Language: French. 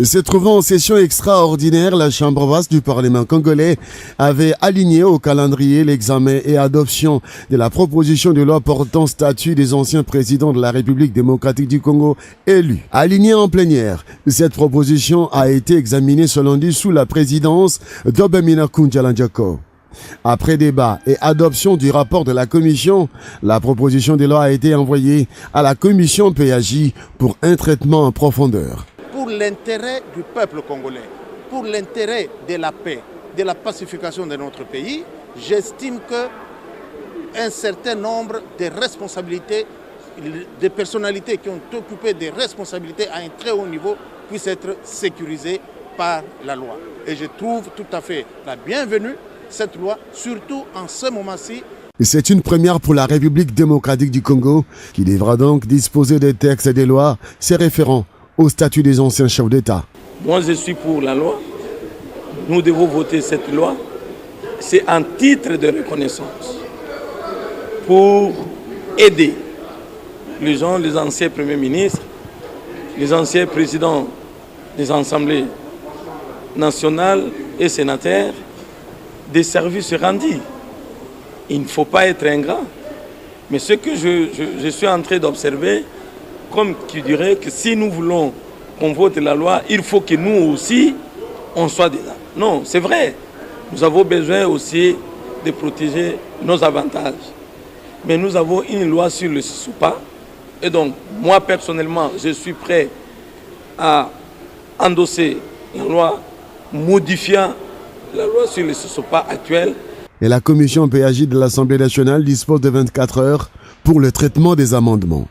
Se trouvant en session extraordinaire, la Chambre basse du Parlement congolais avait aligné au calendrier l'examen et adoption de la proposition de loi portant statut des anciens présidents de la République démocratique du Congo élus. Alignée en plénière, cette proposition a été examinée ce lundi sous la présidence d'Obemina Kunjalanjako. Après débat et adoption du rapport de la commission, la proposition de loi a été envoyée à la commission PAJ pour un traitement en profondeur. Pour l'intérêt du peuple congolais, pour l'intérêt de la paix, de la pacification de notre pays, j'estime qu'un certain nombre de responsabilités, des personnalités qui ont occupé des responsabilités à un très haut niveau puissent être sécurisées par la loi. Et je trouve tout à fait la bienvenue cette loi, surtout en ce moment-ci. C'est une première pour la République démocratique du Congo qui devra donc disposer des textes et des lois se référant au statut des anciens chefs d'État. Moi, je suis pour la loi. Nous devons voter cette loi. C'est un titre de reconnaissance pour aider les gens, les anciens premiers ministres, les anciens présidents des assemblées nationales et sénateurs, des services rendus. Il ne faut pas être ingrat. Mais ce que je suis en train d'observer, comme qui dirait que si nous voulons qu'on vote la loi, il faut que nous aussi, on soit dedans. Non, c'est vrai. Nous avons besoin aussi de protéger nos avantages. Mais nous avons une loi sur le SISOPA. Et donc, moi personnellement, je suis prêt à endosser la loi modifiant la loi sur le SISOPA actuelle. Et la commission PAJ de l'Assemblée nationale dispose de 24 heures pour le traitement des amendements.